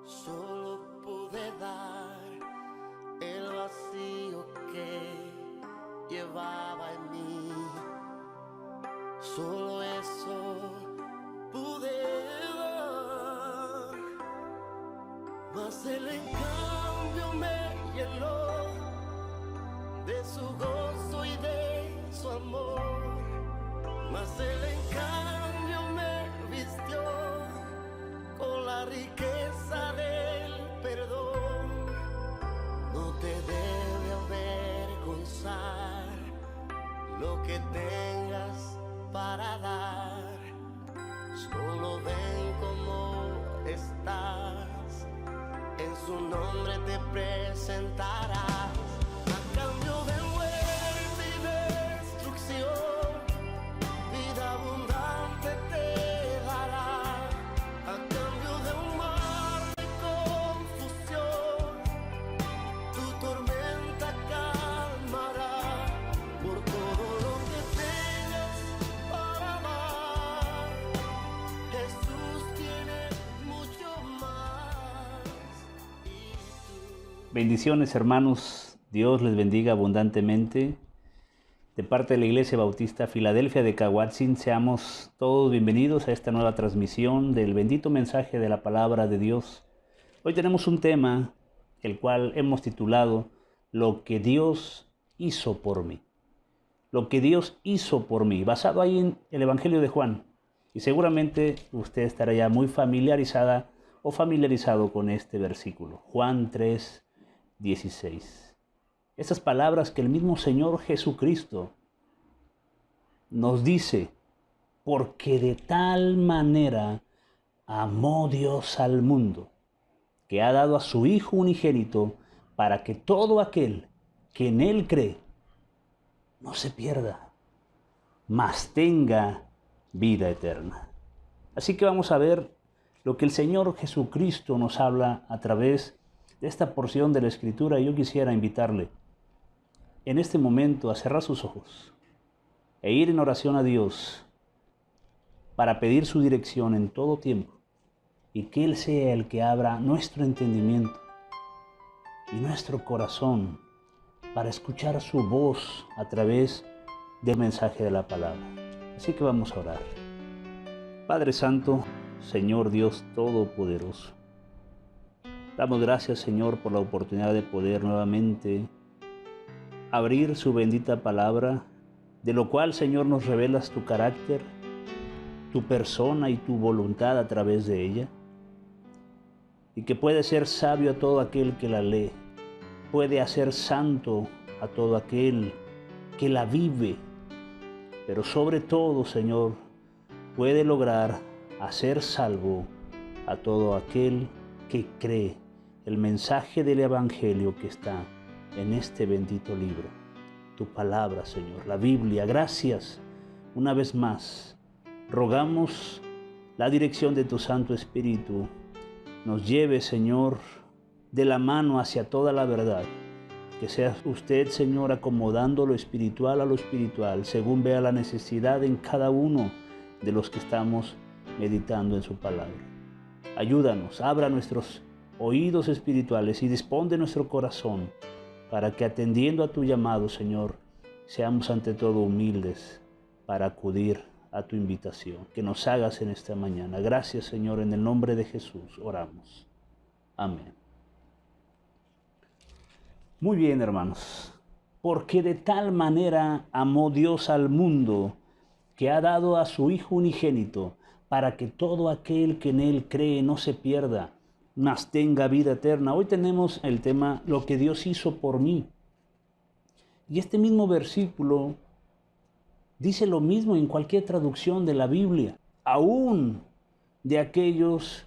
Solo pude dar el vacío que llevaba en mí. Solo eso pude dar, mas él en cambio me llenó de su gozo y de su amor. Mas él en cambio me vistió con la riqueza del perdón. No te debe avergonzar lo que tengas para dar. Solo ven como estás, en su nombre te presentarás. A cambio de muerte y destrucción, vida abundante te dará. A cambio de un mar de confusión, tu tormenta calmará. Por todo lo que tengas para dar, Jesús tiene mucho más. Y tú... Bendiciones, hermanos. Dios les bendiga abundantemente. De parte de la Iglesia Bautista Filadelfia de Cahuatzin, seamos todos bienvenidos a esta nueva transmisión del bendito mensaje de la palabra de Dios. Hoy tenemos un tema, el cual hemos titulado Lo que Dios hizo por mí. Lo que Dios hizo por mí, basado ahí en el Evangelio de Juan. Y seguramente usted estará ya muy familiarizada o familiarizado con este versículo. Juan 3:16. Estas palabras que el mismo Señor Jesucristo nos dice, porque de tal manera amó Dios al mundo, que ha dado a su Hijo unigénito, para que todo aquel que en Él cree no se pierda, mas tenga vida eterna. Así que vamos a ver lo que el Señor Jesucristo nos habla a través de esta porción de la Escritura. Yo quisiera invitarle en este momento a cerrar sus ojos e ir en oración a Dios para pedir su dirección en todo tiempo, y que Él sea el que abra nuestro entendimiento y nuestro corazón para escuchar su voz a través del mensaje de la palabra. Así que vamos a orar. Padre Santo, Señor Dios Todopoderoso, damos gracias, Señor, por la oportunidad de poder nuevamente abrir su bendita palabra, de lo cual, Señor, nos revelas tu carácter, tu persona y tu voluntad a través de ella, y que puede ser sabio a todo aquel que la lee, puede hacer santo a todo aquel que la vive, pero sobre todo, Señor, puede lograr hacer salvo a todo aquel que cree el mensaje del Evangelio que está en este bendito libro, tu palabra, Señor, la Biblia. Gracias una vez más. Rogamos la dirección de tu Santo Espíritu nos lleve, Señor, de la mano hacia toda la verdad. Que sea usted, Señor, acomodando lo espiritual a lo espiritual, según vea la necesidad en cada uno de los que estamos meditando en su palabra. Ayúdanos, abra nuestros oídos espirituales y dispón de nuestro corazón para que, atendiendo a tu llamado, Señor, seamos ante todo humildes para acudir a tu invitación que nos hagas en esta mañana. Gracias, Señor, en el nombre de Jesús oramos. Amén. Muy bien, hermanos. Porque de tal manera amó Dios al mundo, que ha dado a su Hijo unigénito, para que todo aquel que en Él cree no se pierda, mas tenga vida eterna. Hoy tenemos el tema, lo que Dios hizo por mí. Y este mismo versículo dice lo mismo en cualquier traducción de la Biblia, aún de aquellos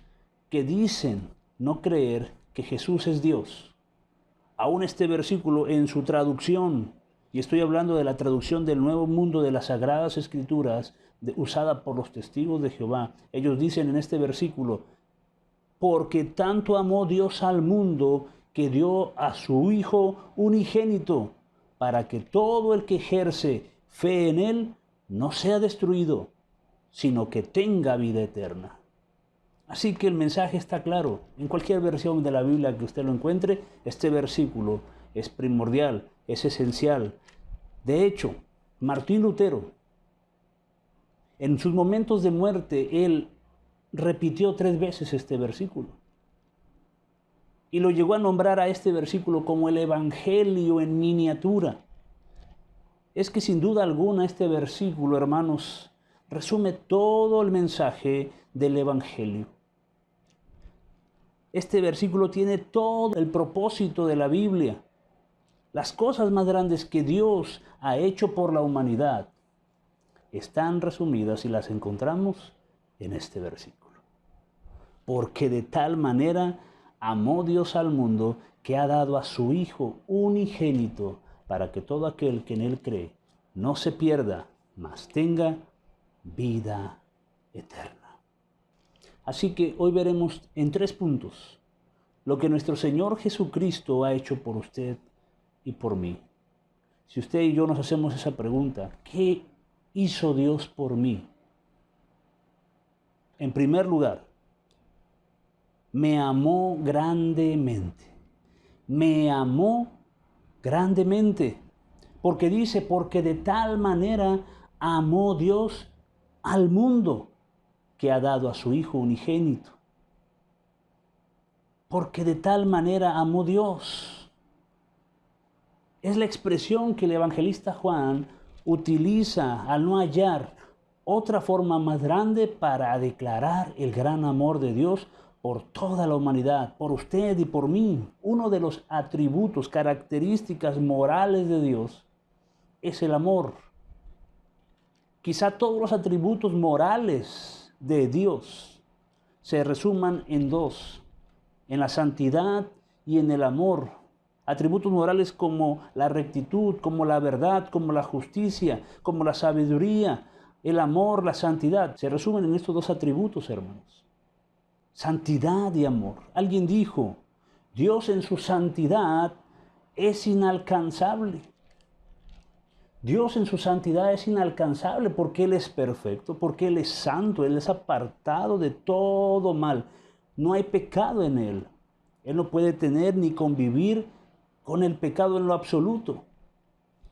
que dicen no creer que Jesús es Dios. Aún este versículo en su traducción, y estoy hablando de la traducción del Nuevo Mundo de las Sagradas Escrituras, usada por los testigos de Jehová, ellos dicen en este versículo, porque tanto amó Dios al mundo que dio a su Hijo unigénito, para que todo el que ejerce fe en Él no sea destruido, sino que tenga vida eterna. Así que el mensaje está claro. En cualquier versión de la Biblia que usted lo encuentre, este versículo es primordial, es esencial. De hecho, Martín Lutero, en sus momentos de muerte, él repitió 3 veces este versículo. Y lo llegó a nombrar a este versículo como el Evangelio en miniatura. Es que sin duda alguna este versículo, hermanos, resume todo el mensaje del Evangelio. Este versículo tiene todo el propósito de la Biblia. Las cosas más grandes que Dios ha hecho por la humanidad están resumidas y las encontramos en este versículo. Porque de tal manera amó Dios al mundo que ha dado a su Hijo unigénito para que todo aquel que en Él cree no se pierda, mas tenga vida eterna. Así que hoy veremos en 3 puntos lo que nuestro Señor Jesucristo ha hecho por usted y por mí. Si usted y yo nos hacemos esa pregunta, ¿qué hizo Dios por mí? En primer lugar, me amó grandemente. Me amó grandemente. Porque dice, porque de tal manera amó Dios al mundo que ha dado a su Hijo unigénito. Porque de tal manera amó Dios. Es la expresión que el evangelista Juan utiliza al no hallar otra forma más grande para declarar el gran amor de Dios por toda la humanidad, por usted y por mí. Uno de los atributos, características morales de Dios es el amor. Quizá todos los atributos morales de Dios se resuman en 2, en la santidad y en el amor. Atributos morales como la rectitud, como la verdad, como la justicia, como la sabiduría, el amor, la santidad. Se resumen en estos 2 atributos, hermanos. Santidad y amor. Alguien dijo, Dios en su santidad es inalcanzable. Dios en su santidad es inalcanzable porque Él es perfecto, porque Él es santo, Él es apartado de todo mal. No hay pecado en Él. Él no puede tener ni convivir con el pecado en lo absoluto.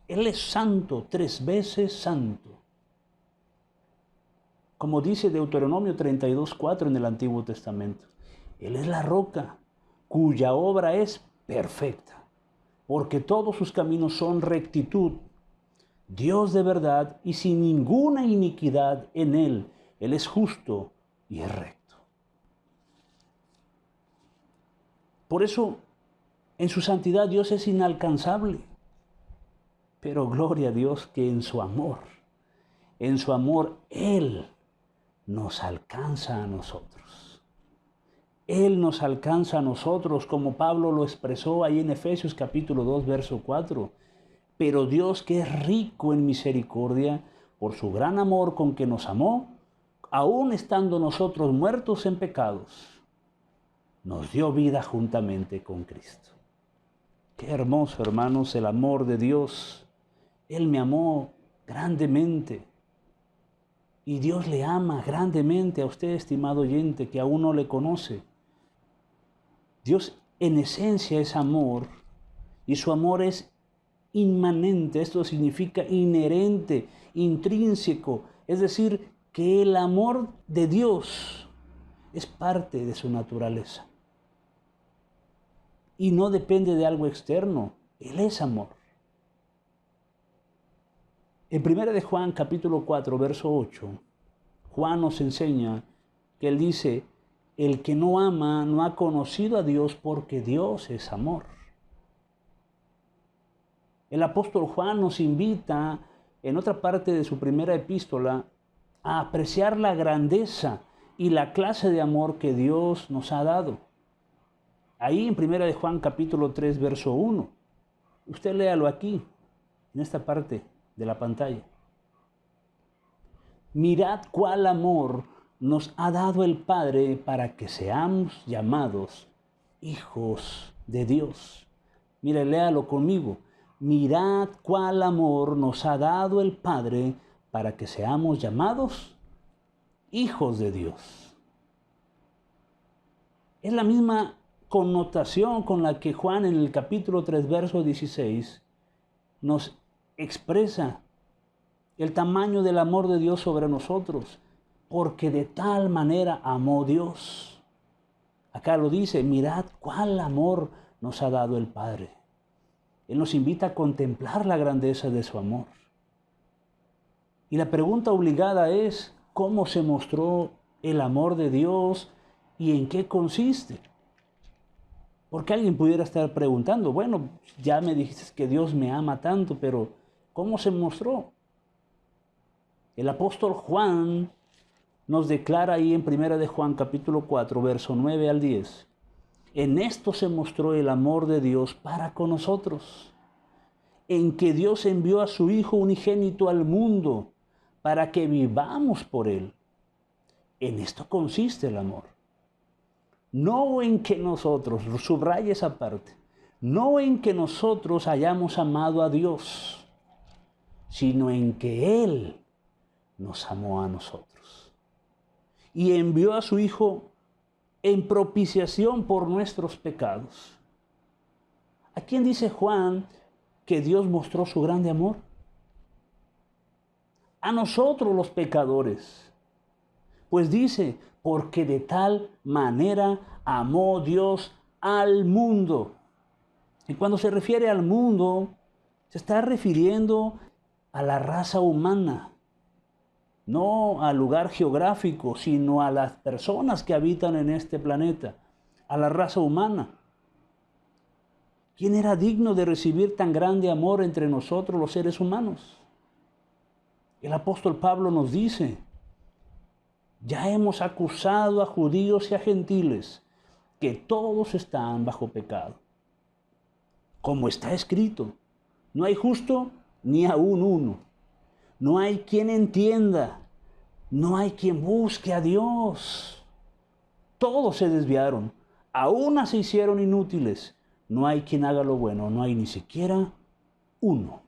Él es santo, 3 veces santo. Como dice Deuteronomio 32:4 en el Antiguo Testamento. Él es la roca, cuya obra es perfecta, porque todos sus caminos son rectitud. Dios de verdad y sin ninguna iniquidad en Él. Él es justo y es recto. Por eso, en su santidad Dios es inalcanzable. Pero gloria a Dios que en su amor Él nos alcanza a nosotros. Él nos alcanza a nosotros, como Pablo lo expresó ahí en Efesios capítulo 2, verso 4. Pero Dios, que es rico en misericordia, por su gran amor con que nos amó, aun estando nosotros muertos en pecados, nos dio vida juntamente con Cristo. Qué hermoso, hermanos, el amor de Dios. Él me amó grandemente. Y Dios le ama grandemente a usted, estimado oyente, que aún no le conoce. Dios en esencia es amor, y su amor es inmanente. Esto significa inherente, intrínseco. Es decir, que el amor de Dios es parte de su naturaleza. Y no depende de algo externo. Él es amor. En 1 de Juan capítulo 4, verso 8, Juan nos enseña que él dice, el que no ama no ha conocido a Dios porque Dios es amor. El apóstol Juan nos invita en otra parte de su primera epístola a apreciar la grandeza y la clase de amor que Dios nos ha dado. Ahí en 1 de Juan capítulo 3, verso 1. Usted léalo aquí, en esta parte de la pantalla. Mirad cuál amor nos ha dado el Padre para que seamos llamados hijos de Dios. Mire, léalo conmigo. Mirad cuál amor nos ha dado el Padre para que seamos llamados hijos de Dios. Es la misma connotación con la que Juan en el capítulo 3, verso 16, nos expresa el tamaño del amor de Dios sobre nosotros, porque de tal manera amó Dios. Acá lo dice, mirad cuál amor nos ha dado el Padre. Él nos invita a contemplar la grandeza de su amor. Y la pregunta obligada es, ¿cómo se mostró el amor de Dios y en qué consiste? Porque alguien pudiera estar preguntando, bueno, ya me dijiste que Dios me ama tanto, pero ¿cómo se mostró? El apóstol Juan nos declara ahí en 1 de Juan capítulo 4, verso 9 al 10. En esto se mostró el amor de Dios para con nosotros, en que Dios envió a su Hijo unigénito al mundo para que vivamos por Él. En esto consiste el amor. No en que nosotros, subraya esa parte, no en que nosotros hayamos amado a Dios, sino en que Él nos amó a nosotros y envió a su Hijo en propiciación por nuestros pecados. ¿A quién dice Juan que Dios mostró su grande amor? A nosotros los pecadores. Pues dice, porque de tal manera amó Dios al mundo. Y cuando se refiere al mundo, se está refiriendo a la raza humana, no al lugar geográfico, sino a las personas que habitan en este planeta, a la raza humana. ¿Quién era digno de recibir tan grande amor entre nosotros los seres humanos? El apóstol Pablo nos dice, ya hemos acusado a judíos y a gentiles que todos están bajo pecado. Como está escrito, no hay justo ni aún uno. No hay quien entienda, no hay quien busque a Dios. Todos se desviaron, a una se hicieron inútiles. No hay quien haga lo bueno, no hay ni siquiera uno.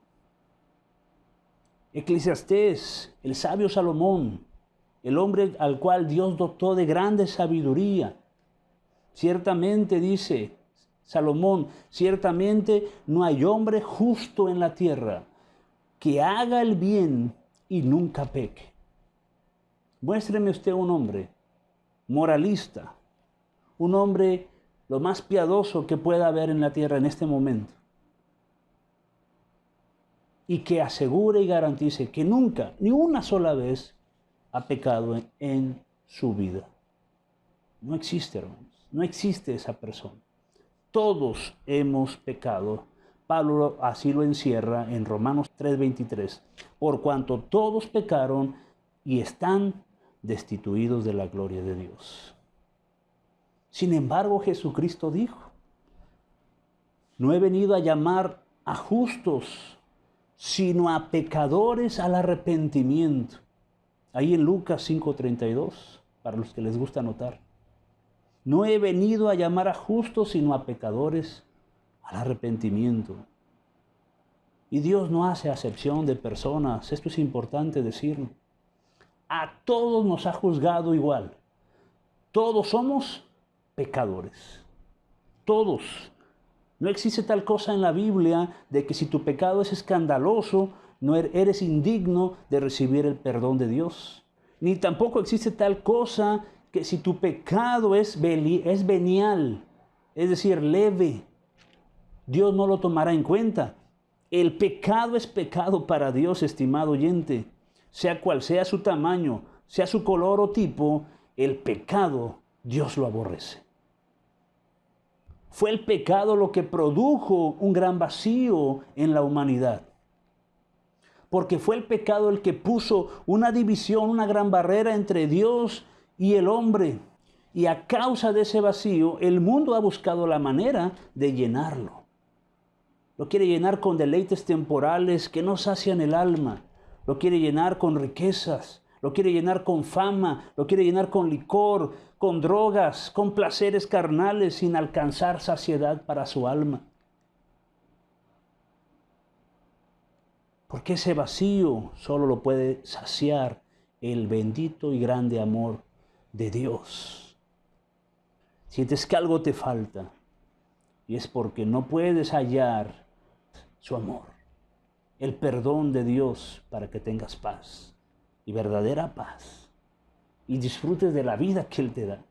Eclesiastés, el sabio Salomón, el hombre al cual Dios dotó de grande sabiduría, ciertamente dice Salomón, ciertamente no hay hombre justo en la tierra que haga el bien y nunca peque. Muéstreme usted un hombre moralista, un hombre lo más piadoso que pueda haber en la tierra en este momento, y que asegure y garantice que nunca, ni una sola vez, ha pecado en su vida. No existe, hermanos, no existe esa persona. Todos hemos pecado. Pablo así lo encierra en Romanos 3:23. Por cuanto todos pecaron y están destituidos de la gloria de Dios. Sin embargo, Jesucristo dijo, no he venido a llamar a justos, sino a pecadores al arrepentimiento. Ahí en Lucas 5:32, para los que les gusta anotar. No he venido a llamar a justos, sino a pecadores al arrepentimiento. Y Dios no hace acepción de personas, esto es importante decirlo. A todos nos ha juzgado igual. Todos somos pecadores. Todos. No existe tal cosa en la Biblia de que si tu pecado es escandaloso, no eres indigno de recibir el perdón de Dios. Ni tampoco existe tal cosa que si tu pecado es venial, es decir, leve, Dios no lo tomará en cuenta. El pecado es pecado para Dios, estimado oyente. Sea cual sea su tamaño, sea su color o tipo, el pecado Dios lo aborrece. Fue el pecado lo que produjo un gran vacío en la humanidad. Porque fue el pecado el que puso una división, una gran barrera entre Dios y el hombre. Y a causa de ese vacío, el mundo ha buscado la manera de llenarlo. Lo quiere llenar con deleites temporales que no sacian el alma. Lo quiere llenar con riquezas. Lo quiere llenar con fama. Lo quiere llenar con licor, con drogas, con placeres carnales sin alcanzar saciedad para su alma. Porque ese vacío solo lo puede saciar el bendito y grande amor de Dios. sientes que algo te falta, y es porque no puedes hallar su amor, el perdón de Dios para que tengas paz y verdadera paz y disfrutes de la vida que Él te da.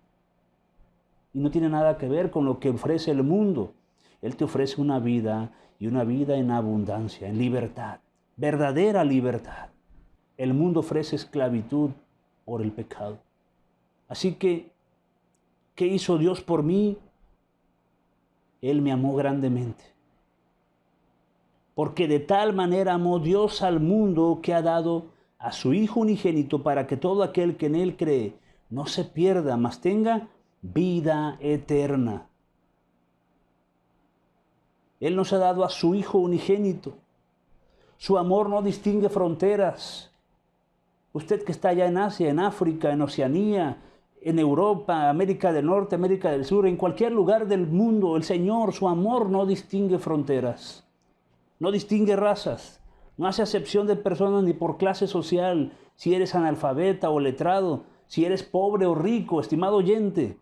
Y no tiene nada que ver con lo que ofrece el mundo. Él te ofrece una vida y una vida en abundancia, en libertad, verdadera libertad. El mundo ofrece esclavitud por el pecado. Así que, ¿qué hizo Dios por mí? Él me amó grandemente. Porque de tal manera amó Dios al mundo que ha dado a su Hijo unigénito para que todo aquel que en Él cree no se pierda, mas tenga vida eterna. Él nos ha dado a su Hijo unigénito. Su amor no distingue fronteras. Usted que está allá en Asia, en África, en Oceanía, en Europa, América del Norte, América del Sur, en cualquier lugar del mundo, el Señor, su amor no distingue fronteras, no distingue razas, no hace acepción de personas ni por clase social, si eres analfabeta o letrado, si eres pobre o rico, estimado oyente.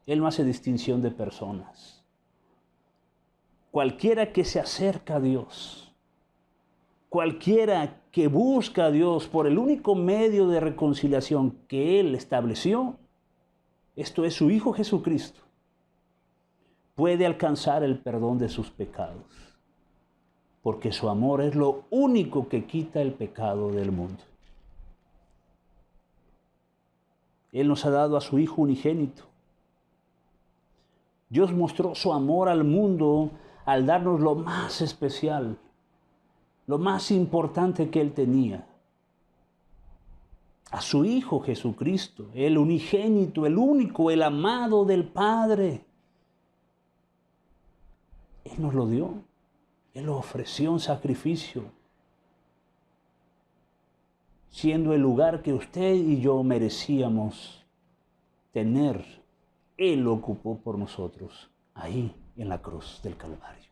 Él no hace distinción de personas. Cualquiera que se acerca a Dios, cualquiera que busca a Dios por el único medio de reconciliación que Él estableció, esto es su Hijo Jesucristo, puede alcanzar el perdón de sus pecados, porque su amor es lo único que quita el pecado del mundo. Él nos ha dado a su Hijo unigénito. Dios mostró su amor al mundo al darnos lo más especial, lo más importante que Él tenía, a su Hijo Jesucristo, el unigénito, el único, el amado del Padre. Él nos lo dio, Él lo ofreció en sacrificio, siendo el lugar que usted y yo merecíamos tener. Él lo ocupó por nosotros, ahí en la cruz del Calvario.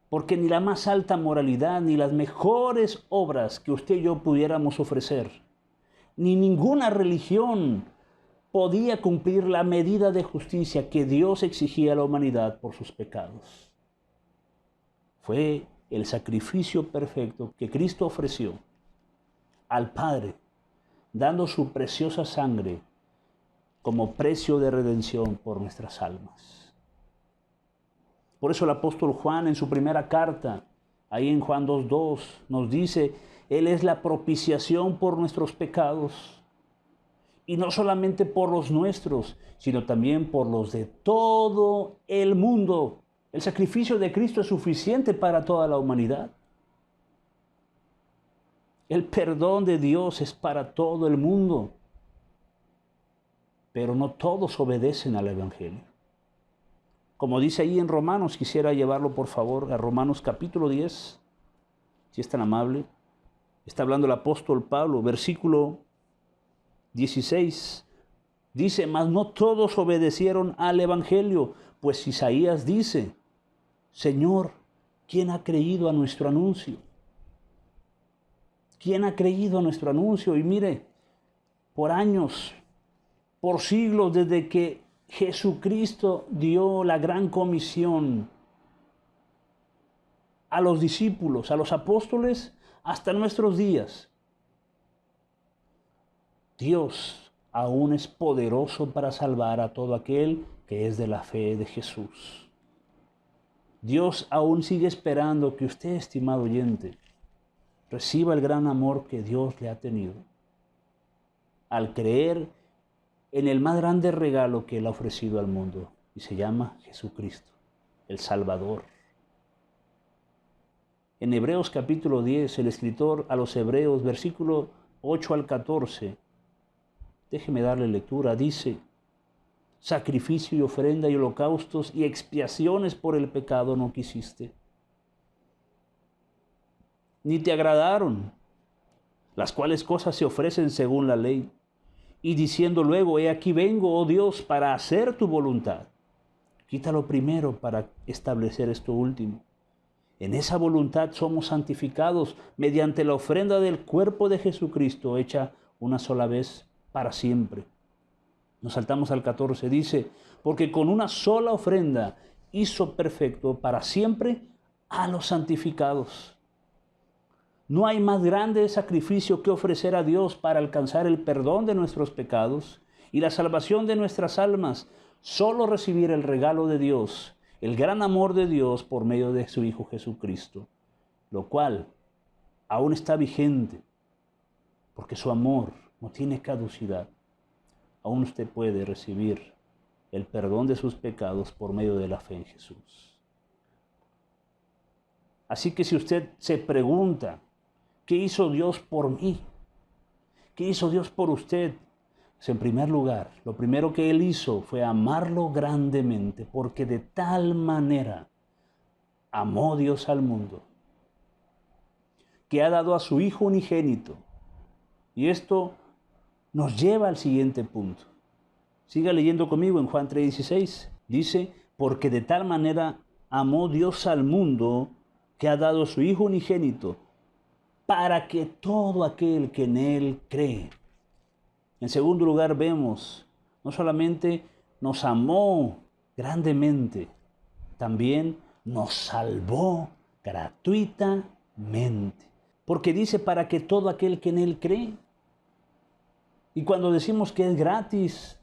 Porque ni la más alta moralidad, ni las mejores obras que usted y yo pudiéramos ofrecer, ni ninguna religión podía cumplir la medida de justicia que Dios exigía a la humanidad por sus pecados. Fue el sacrificio perfecto que Cristo ofreció al Padre, dando su preciosa sangre como precio de redención por nuestras almas. Por eso el apóstol Juan en su primera carta, ahí en Juan 2:2, nos dice, Él es la propiciación por nuestros pecados. Y no solamente por los nuestros, sino también por los de todo el mundo. El sacrificio de Cristo es suficiente para toda la humanidad. El perdón de Dios es para todo el mundo. Pero no todos obedecen al Evangelio. Como dice ahí en Romanos, quisiera llevarlo por favor a Romanos capítulo 10, si es tan amable. Está hablando el apóstol Pablo, versículo 16. Dice, mas no todos obedecieron al Evangelio, pues Isaías dice, Señor, ¿quién ha creído a nuestro anuncio? ¿Quién ha creído a nuestro anuncio? Y mire, por años, por siglos, desde que Jesucristo dio la gran comisión a los discípulos, a los apóstoles, hasta nuestros días, Dios aún es poderoso para salvar a todo aquel que es de la fe de Jesús. Dios aún sigue esperando que usted, estimado oyente, reciba el gran amor que Dios le ha tenido al creer en el más grande regalo que Él ha ofrecido al mundo, y se llama Jesucristo, el Salvador. En Hebreos capítulo 10, el escritor a los Hebreos, versículo 8 al 14, déjeme darle lectura, dice, sacrificio y ofrenda y holocaustos y expiaciones por el pecado no quisiste, ni te agradaron, las cuales cosas se ofrecen según la ley, y diciendo luego, he aquí vengo, oh Dios, para hacer tu voluntad. Quita lo primero para establecer esto último. En esa voluntad somos santificados mediante la ofrenda del cuerpo de Jesucristo, hecha una sola vez para siempre. Nos saltamos al 14, dice, porque con una sola ofrenda hizo perfecto para siempre a los santificados. No hay más grande sacrificio que ofrecer a Dios para alcanzar el perdón de nuestros pecados y la salvación de nuestras almas. Solo recibir el regalo de Dios, el gran amor de Dios por medio de su Hijo Jesucristo, lo cual aún está vigente, porque su amor no tiene caducidad. Aún usted puede recibir el perdón de sus pecados por medio de la fe en Jesús. Así que si usted se pregunta, ¿qué hizo Dios por mí? ¿Qué hizo Dios por usted? Pues en primer lugar, lo primero que Él hizo fue amarlo grandemente, porque de tal manera amó Dios al mundo, que ha dado a su Hijo unigénito. Y esto nos lleva al siguiente punto. Siga leyendo conmigo en Juan 3:16. Dice, porque de tal manera amó Dios al mundo, que ha dado a su Hijo unigénito, para que todo aquel que en Él cree. En segundo lugar vemos, no solamente nos amó grandemente, también nos salvó gratuitamente. Porque dice, para que todo aquel que en Él cree. Y cuando decimos que es gratis,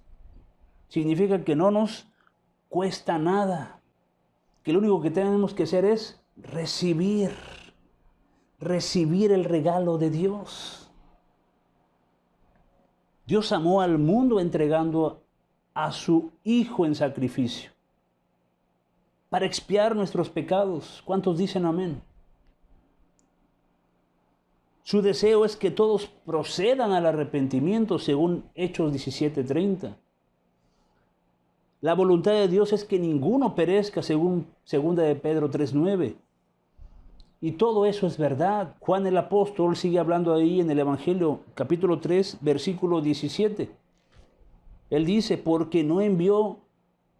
significa que no nos cuesta nada, que lo único que tenemos que hacer es recibir el regalo de Dios. Dios amó al mundo entregando a su Hijo en sacrificio para expiar nuestros pecados. ¿Cuántos dicen amén? Su deseo es que todos procedan al arrepentimiento, según Hechos 17:30. La voluntad de Dios es que ninguno perezca, según 2 de Pedro 3:9. Y todo eso es verdad. Juan el apóstol sigue hablando ahí en el Evangelio, capítulo 3, versículo 17. Él dice, porque no envió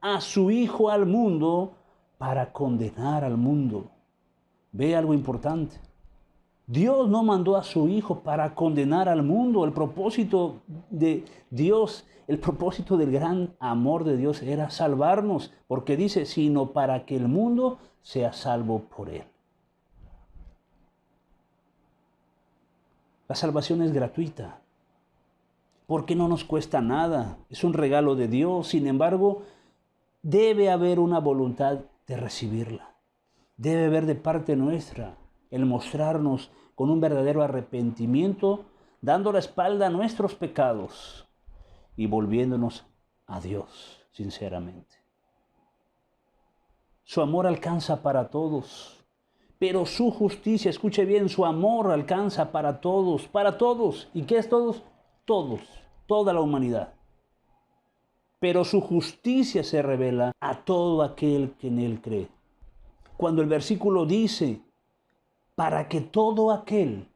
a su Hijo al mundo para condenar al mundo. Ve algo importante. Dios no mandó a su Hijo para condenar al mundo. El propósito de Dios, el propósito del gran amor de Dios era salvarnos, porque dice, sino para que el mundo sea salvo por Él. La salvación es gratuita, porque no nos cuesta nada, es un regalo de Dios. Sin embargo, debe haber una voluntad de recibirla. Debe haber de parte nuestra el mostrarnos con un verdadero arrepentimiento, dando la espalda a nuestros pecados y volviéndonos a Dios sinceramente. Su amor alcanza para todos. Pero su justicia, escuche bien, su amor alcanza para todos, para todos. ¿Y qué es todos? Todos, toda la humanidad. Pero su justicia se revela a todo aquel que en Él cree. Cuando el versículo dice, para que todo aquel,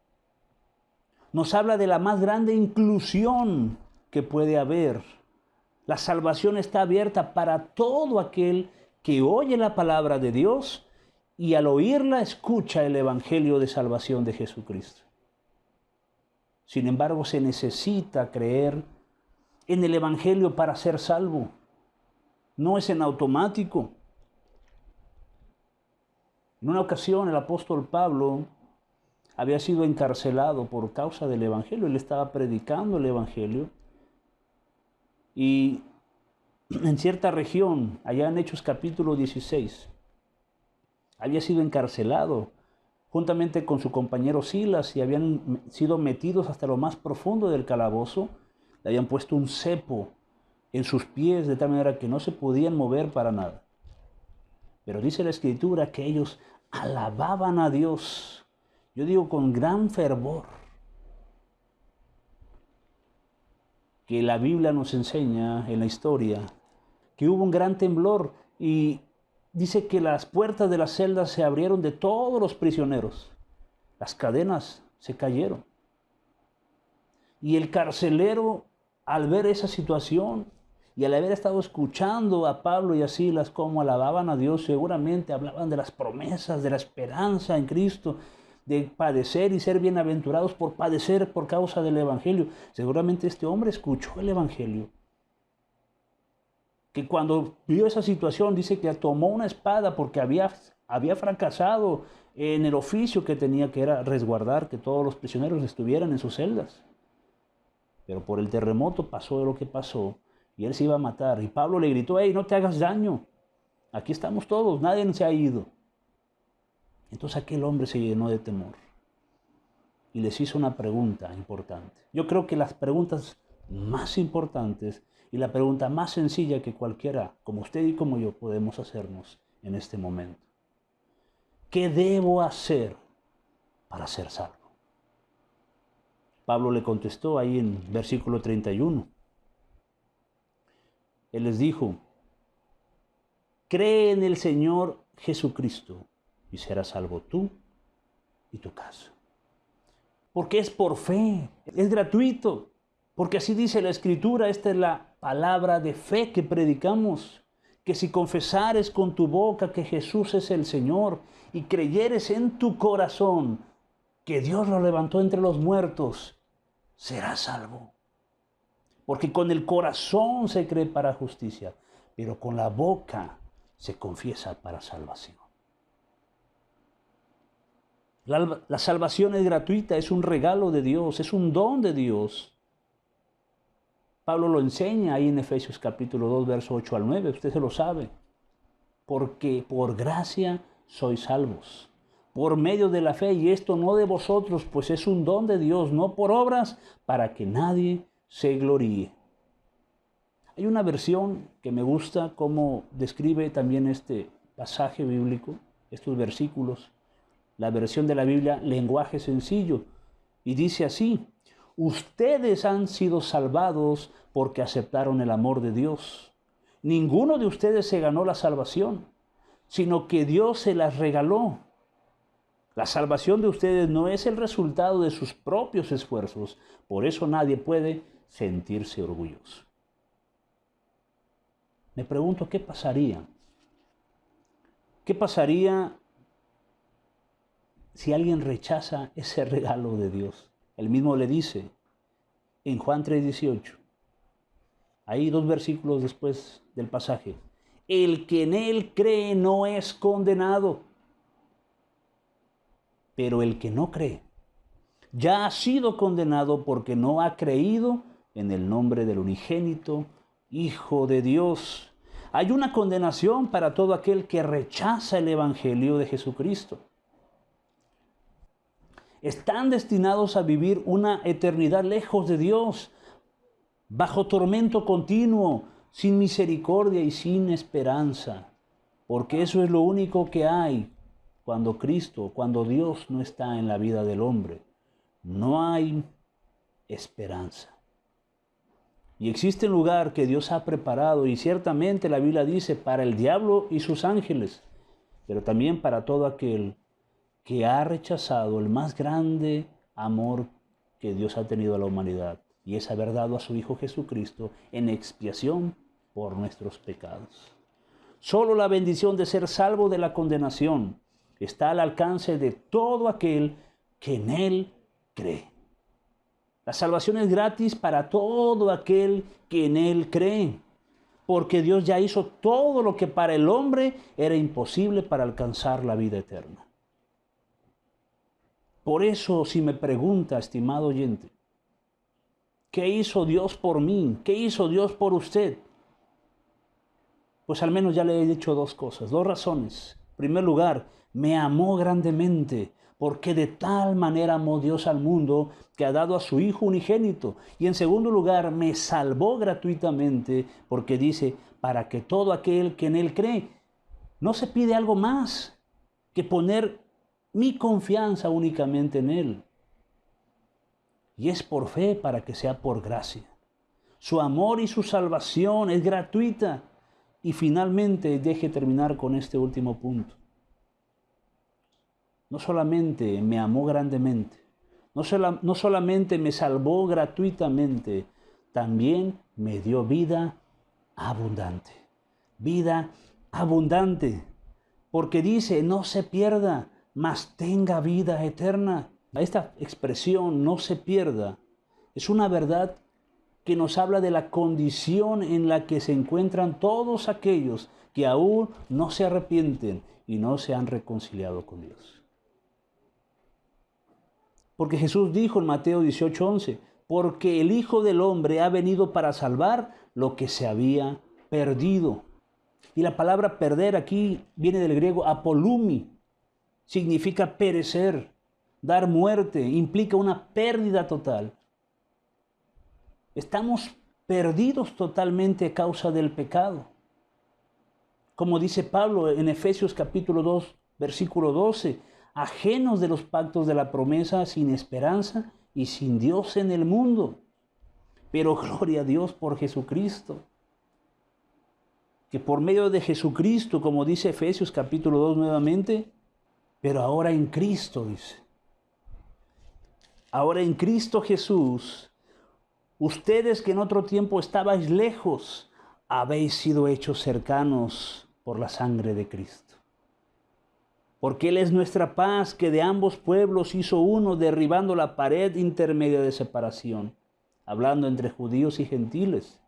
nos habla de la más grande inclusión que puede haber. La salvación está abierta para todo aquel que oye la palabra de Dios y al oírla escucha el evangelio de salvación de Jesucristo. Sin embargo, se necesita creer en el evangelio para ser salvo. No es en automático. En una ocasión el apóstol Pablo había sido encarcelado por causa del evangelio. Él estaba predicando el evangelio y en cierta región, allá en Hechos capítulo 16, había sido encarcelado juntamente con su compañero Silas y habían sido metidos hasta lo más profundo del calabozo. Le habían puesto un cepo en sus pies de tal manera que no se podían mover para nada. Pero dice la Escritura que ellos alababan a Dios, yo digo con gran fervor, que la Biblia nos enseña en la historia que hubo un gran temblor y dice que las puertas de las celdas se abrieron de todos los prisioneros. Las cadenas se cayeron. Y el carcelero, al ver esa situación y al haber estado escuchando a Pablo y a Silas cómo alababan a Dios, seguramente hablaban de las promesas, de la esperanza en Cristo, de padecer y ser bienaventurados por padecer por causa del evangelio. Seguramente este hombre escuchó el evangelio que cuando vio esa situación dice que tomó una espada porque había fracasado en el oficio que tenía, que era resguardar que todos los prisioneros estuvieran en sus celdas. Pero por el terremoto pasó lo que pasó y él se iba a matar. Y Pablo le gritó: hey, no te hagas daño, aquí estamos todos, nadie se ha ido. Entonces aquel hombre se llenó de temor y les hizo una pregunta importante. Yo creo que las preguntas más importantes y la pregunta más sencilla que cualquiera, como usted y como yo, podemos hacernos en este momento: ¿qué debo hacer para ser salvo? Pablo le contestó ahí en versículo 31. Él les dijo: cree en el Señor Jesucristo y serás salvo tú y tu casa. Porque es por fe, es gratuito. Porque así dice la Escritura, esta es la palabra de fe que predicamos, que si confesares con tu boca que Jesús es el Señor y creyeres en tu corazón que Dios lo levantó entre los muertos, serás salvo. Porque con el corazón se cree para justicia, pero con la boca se confiesa para salvación. La salvación es gratuita, es un regalo de Dios, es un don de Dios. Pablo lo enseña ahí en Efesios capítulo 2, verso 8 al 9, usted se lo sabe. Porque por gracia sois salvos, por medio de la fe, y esto no de vosotros, pues es un don de Dios, no por obras, para que nadie se gloríe. Hay una versión que me gusta cómo describe también este pasaje bíblico, estos versículos, la versión de la Biblia, lenguaje sencillo, y dice así: ustedes han sido salvados porque aceptaron el amor de Dios. Ninguno de ustedes se ganó la salvación, sino que Dios se las regaló. La salvación de ustedes no es el resultado de sus propios esfuerzos, por eso nadie puede sentirse orgulloso. Me pregunto, ¿qué pasaría? ¿Qué pasaría si alguien rechaza ese regalo de Dios? Él mismo le dice en Juan 3:18, ahí 2 versículos después del pasaje: el que en él cree no es condenado, pero el que no cree ya ha sido condenado porque no ha creído en el nombre del unigénito Hijo de Dios. Hay una condenación para todo aquel que rechaza el evangelio de Jesucristo. Están destinados a vivir una eternidad lejos de Dios, bajo tormento continuo, sin misericordia y sin esperanza, porque eso es lo único que hay cuando Dios no está en la vida del hombre. No hay esperanza. Y existe un lugar que Dios ha preparado, y ciertamente la Biblia dice, para el diablo y sus ángeles, pero también para todo aquel que ha rechazado el más grande amor que Dios ha tenido a la humanidad, y es haber dado a su Hijo Jesucristo en expiación por nuestros pecados. Solo la bendición de ser salvo de la condenación está al alcance de todo aquel que en Él cree. La salvación es gratis para todo aquel que en Él cree, porque Dios ya hizo todo lo que para el hombre era imposible para alcanzar la vida eterna. Por eso, si me pregunta, estimado oyente, ¿qué hizo Dios por mí? ¿Qué hizo Dios por usted? Pues al menos ya le he dicho 2 cosas, 2 razones. En primer lugar, me amó grandemente, porque de tal manera amó Dios al mundo que ha dado a su Hijo unigénito. Y en segundo lugar, me salvó gratuitamente, porque dice, para que todo aquel que en Él cree, no se pide algo más que poner mi confianza únicamente en Él. Y es por fe para que sea por gracia. Su amor y su salvación es gratuita. Y finalmente, deje terminar con este último punto. No solamente me amó grandemente, no solamente me salvó gratuitamente, también me dio vida abundante. Vida abundante. Porque dice, no se pierda, mas tenga vida eterna. Esta expresión, no se pierda, es una verdad que nos habla de la condición en la que se encuentran todos aquellos que aún no se arrepienten y no se han reconciliado con Dios. Porque Jesús dijo en Mateo 18:11, porque el Hijo del Hombre ha venido para salvar lo que se había perdido. Y la palabra perder aquí viene del griego apolumi, significa perecer, dar muerte, implica una pérdida total. Estamos perdidos totalmente a causa del pecado. Como dice Pablo en Efesios capítulo 2, versículo 12, ajenos de los pactos de la promesa, sin esperanza y sin Dios en el mundo. Pero gloria a Dios por Jesucristo, que por medio de Jesucristo, como dice Efesios capítulo 2 nuevamente, pero ahora en Cristo, dice. Ahora en Cristo Jesús, ustedes que en otro tiempo estabais lejos, habéis sido hechos cercanos por la sangre de Cristo. Porque Él es nuestra paz, que de ambos pueblos hizo uno, derribando la pared intermedia de separación, hablando entre judíos y gentiles,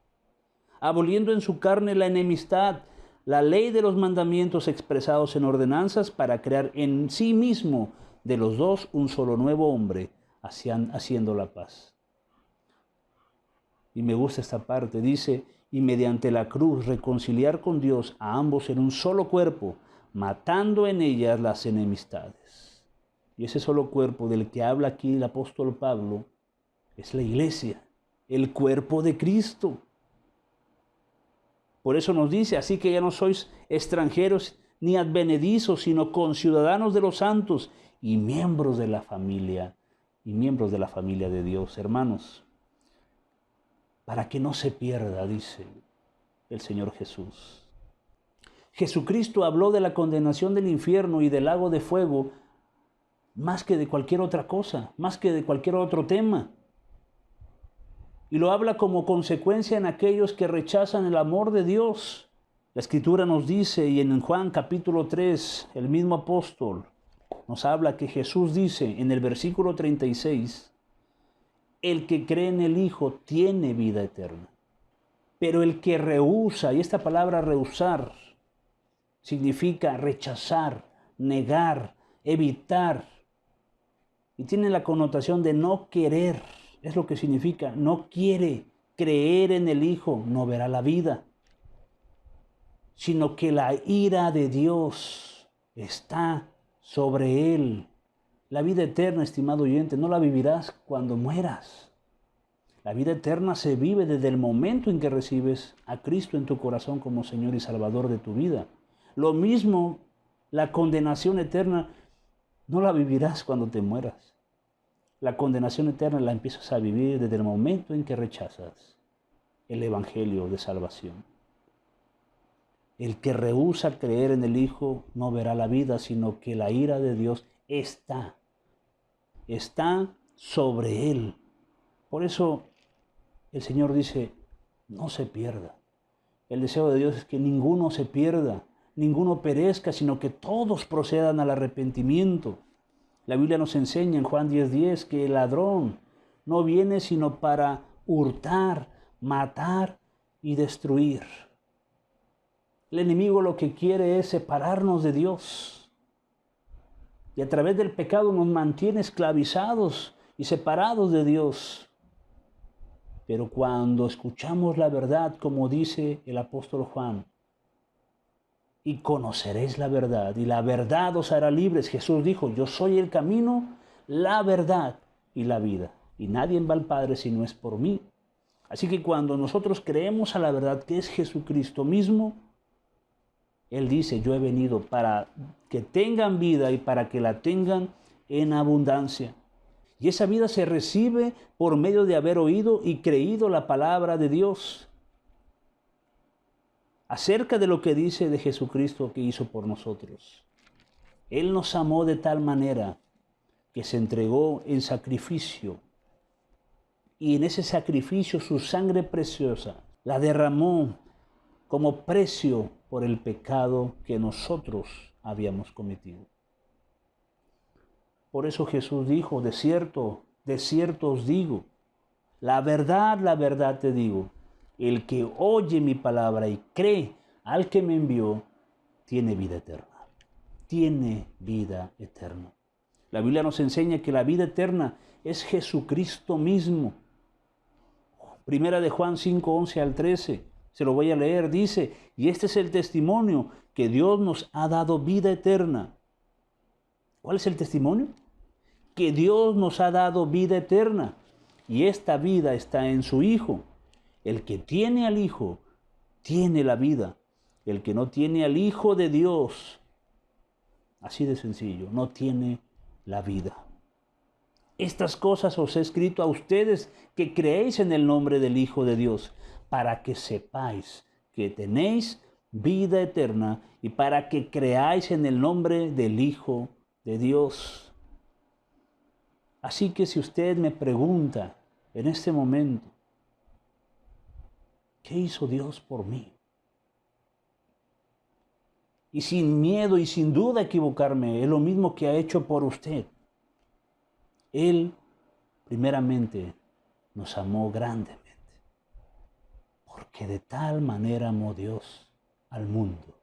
aboliendo en su carne la enemistad, la ley de los mandamientos expresados en ordenanzas, para crear en sí mismo de los dos un solo nuevo hombre, haciendo la paz. Y me gusta esta parte, dice, y mediante la cruz reconciliar con Dios a ambos en un solo cuerpo, matando en ellas las enemistades. Y ese solo cuerpo del que habla aquí el apóstol Pablo es la iglesia, el cuerpo de Cristo. Por eso nos dice, así que ya no sois extranjeros ni advenedizos, sino conciudadanos de los santos y miembros de la familia, de Dios. Hermanos, para que no se pierda, dice el Señor Jesús. Jesucristo habló de la condenación del infierno y del lago de fuego más que de cualquier otra cosa, más que de cualquier otro tema. Y lo habla como consecuencia en aquellos que rechazan el amor de Dios. La Escritura nos dice, y en Juan capítulo 3, el mismo apóstol nos habla que Jesús dice en el versículo 36, el que cree en el Hijo tiene vida eterna. Pero el que rehúsa, y esta palabra rehusar significa rechazar, negar, evitar, y tiene la connotación de no querer. Es lo que significa, no quiere creer en el Hijo, no verá la vida, sino que la ira de Dios está sobre él. La vida eterna, estimado oyente, no la vivirás cuando mueras. La vida eterna se vive desde el momento en que recibes a Cristo en tu corazón como Señor y Salvador de tu vida. Lo mismo, la condenación eterna no la vivirás cuando te mueras. La condenación eterna la empiezas a vivir desde el momento en que rechazas el Evangelio de salvación. El que rehúsa creer en el Hijo no verá la vida, sino que la ira de Dios está sobre él. Por eso el Señor dice, no se pierda. El deseo de Dios es que ninguno se pierda, ninguno perezca, sino que todos procedan al arrepentimiento. La Biblia nos enseña en Juan 10:10 que el ladrón no viene sino para hurtar, matar y destruir. El enemigo lo que quiere es separarnos de Dios. Y a través del pecado nos mantiene esclavizados y separados de Dios. Pero cuando escuchamos la verdad, como dice el apóstol Juan, y conoceréis la verdad, y la verdad os hará libres. Jesús dijo, yo soy el camino, la verdad y la vida. Y nadie va al Padre si no es por mí. Así que cuando nosotros creemos a la verdad que es Jesucristo mismo, Él dice, yo he venido para que tengan vida y para que la tengan en abundancia. Y esa vida se recibe por medio de haber oído y creído la palabra de Dios acerca de lo que dice de Jesucristo que hizo por nosotros. Él nos amó de tal manera que se entregó en sacrificio, y en ese sacrificio su sangre preciosa la derramó como precio por el pecado que nosotros habíamos cometido. Por eso Jesús dijo, de cierto os digo, la verdad te digo, el que oye mi palabra y cree al que me envió, tiene vida eterna. Tiene vida eterna. La Biblia nos enseña que la vida eterna es Jesucristo mismo. Primera de Juan 5, 11 al 13. Se lo voy a leer. Dice, y este es el testimonio, que Dios nos ha dado vida eterna. ¿Cuál es el testimonio? Que Dios nos ha dado vida eterna. Y esta vida está en su Hijo. El que tiene al Hijo, tiene la vida. El que no tiene al Hijo de Dios, así de sencillo, no tiene la vida. Estas cosas os he escrito a ustedes que creéis en el nombre del Hijo de Dios, para que sepáis que tenéis vida eterna y para que creáis en el nombre del Hijo de Dios. Así que si usted me pregunta en este momento, ¿qué hizo Dios por mí? Y sin miedo y sin duda equivocarme, es lo mismo que ha hecho por usted. Él, primeramente, nos amó grandemente, porque de tal manera amó Dios al mundo.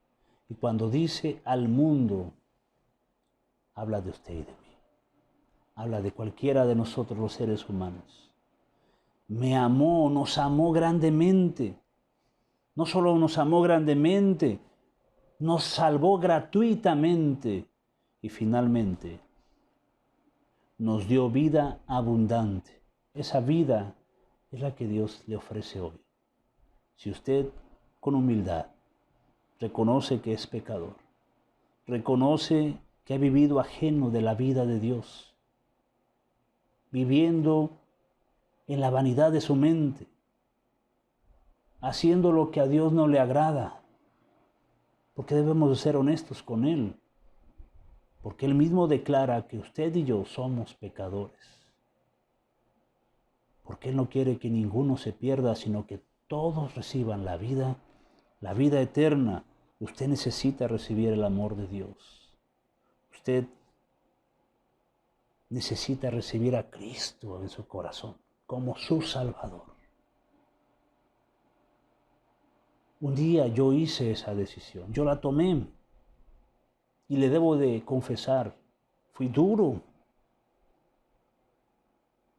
Y cuando dice al mundo, habla de usted y de mí. Habla de cualquiera de nosotros los seres humanos. Me amó, nos amó grandemente. No solo nos amó grandemente, nos salvó gratuitamente y finalmente nos dio vida abundante. Esa vida es la que Dios le ofrece hoy. Si usted con humildad reconoce que es pecador, reconoce que ha vivido ajeno de la vida de Dios, viviendo en la vanidad de su mente, haciendo lo que a Dios no le agrada, porque debemos de ser honestos con Él, porque Él mismo declara que usted y yo somos pecadores, porque Él no quiere que ninguno se pierda, sino que todos reciban la vida eterna. Usted necesita recibir el amor de Dios. Usted necesita recibir a Cristo en su corazón como su Salvador. Un día yo hice esa decisión, yo la tomé y le debo de confesar, fui duro,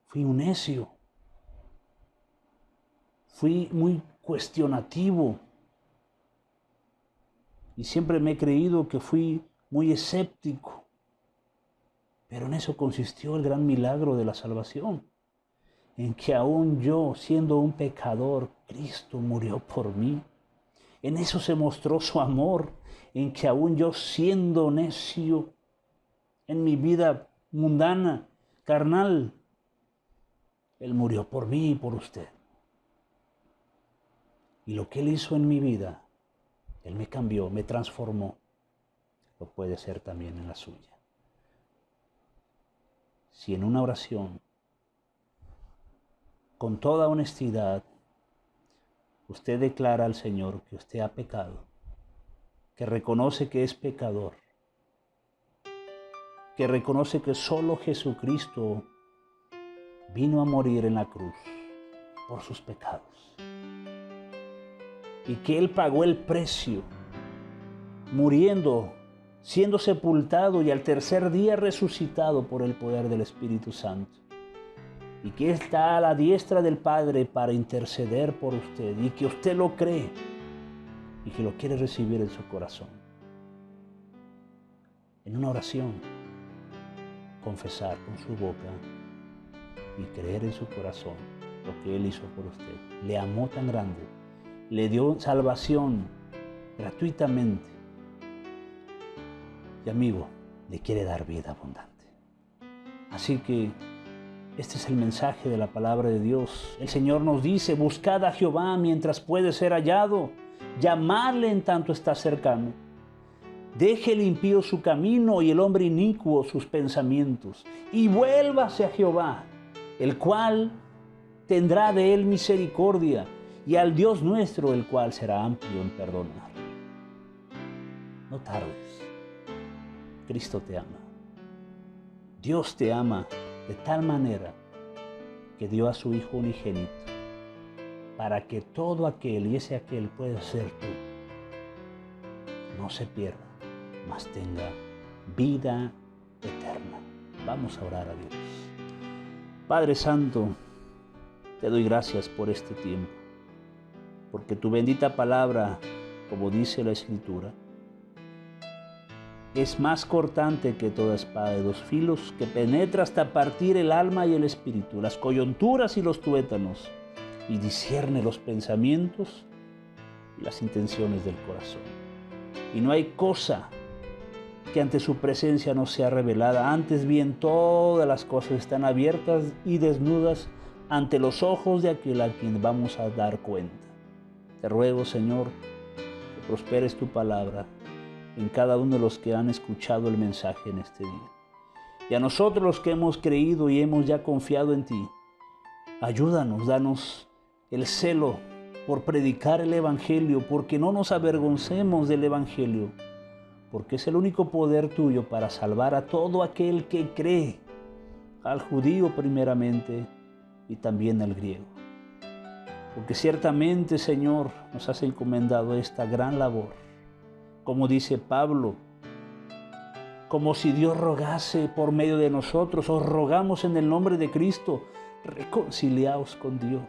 fui un necio, fui muy cuestionativo y siempre me he creído que fui muy escéptico, pero en eso consistió el gran milagro de la salvación, en que aún yo, siendo un pecador, Cristo murió por mí. En eso se mostró su amor, en que aún yo siendo necio en mi vida mundana, carnal, Él murió por mí y por usted. Y lo que Él hizo en mi vida, Él me cambió, me transformó. Lo puede hacer también en la suya. Si en una oración, con toda honestidad, usted declara al Señor que usted ha pecado, que reconoce que es pecador, que reconoce que solo Jesucristo vino a morir en la cruz por sus pecados y que Él pagó el precio, muriendo, siendo sepultado y al tercer día resucitado por el poder del Espíritu Santo, y que está a la diestra del Padre para interceder por usted, y que usted lo cree y que lo quiere recibir en su corazón. En una oración, confesar con su boca y creer en su corazón lo que Él hizo por usted. Le amó tan grande, le dio salvación gratuitamente y, amigo, le quiere dar vida abundante. Así que este es el mensaje de la palabra de Dios. El Señor nos dice, buscad a Jehová mientras puede ser hallado, llamadle en tanto está cercano. Deje el impío su camino y el hombre inicuo sus pensamientos, y vuélvase a Jehová, el cual tendrá de él misericordia, y al Dios nuestro, el cual será amplio en perdonar. No tardes. Cristo te ama. Dios te ama de tal manera que dio a su Hijo unigénito, para que todo aquel, y ese aquel puede ser tú, no se pierda, mas tenga vida eterna. Vamos a orar a Dios. Padre Santo, te doy gracias por este tiempo, porque tu bendita palabra, como dice la Escritura, es más cortante que toda espada de 2 filos, que penetra hasta partir el alma y el espíritu, las coyunturas y los tuétanos, y discierne los pensamientos y las intenciones del corazón. Y no hay cosa que ante su presencia no sea revelada. Antes bien, todas las cosas están abiertas y desnudas ante los ojos de aquel a quien vamos a dar cuenta. Te ruego, Señor, que prosperes tu palabra en cada uno de los que han escuchado el mensaje en este día. Y a nosotros los que hemos creído y hemos ya confiado en ti, ayúdanos, danos el celo por predicar el Evangelio, porque no nos avergoncemos del Evangelio, porque es el único poder tuyo para salvar a todo aquel que cree, al judío primeramente y también al griego. Porque ciertamente, Señor, nos has encomendado esta gran labor. Como dice Pablo, como si Dios rogase por medio de nosotros, os rogamos en el nombre de Cristo, reconciliaos con Dios.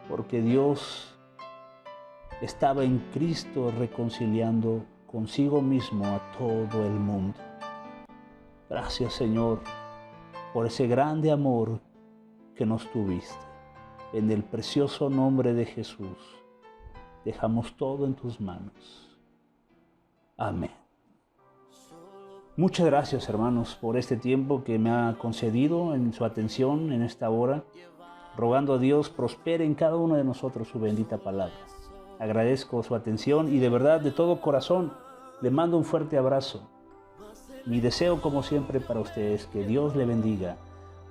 Porque Dios estaba en Cristo reconciliando consigo mismo a todo el mundo. Gracias, Señor, por ese grande amor que nos tuviste. En el precioso nombre de Jesús, dejamos todo en tus manos. Amén. Muchas gracias, hermanos, por este tiempo que me ha concedido en su atención en esta hora, rogando a Dios prospere en cada uno de nosotros su bendita palabra. Agradezco su atención y de verdad, de todo corazón, le mando un fuerte abrazo. Mi deseo, como siempre, para ustedes, que Dios le bendiga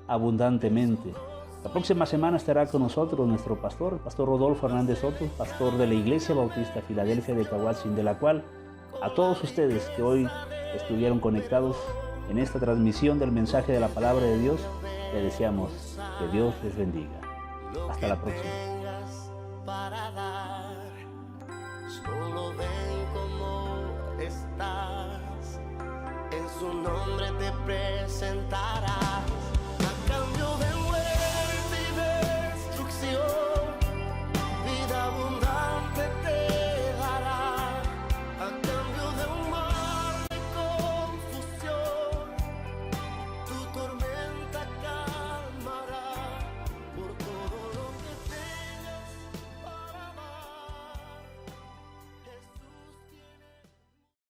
abundantemente. La próxima semana estará con nosotros nuestro pastor, el pastor Rodolfo Hernández Soto, pastor de la Iglesia Bautista Filadelfia de Caguatzin, de la cual a todos ustedes que hoy estuvieron conectados en esta transmisión del mensaje de la palabra de Dios, le deseamos que Dios les bendiga. Hasta la próxima. Solo ven como estás, en su nombre te presentarás.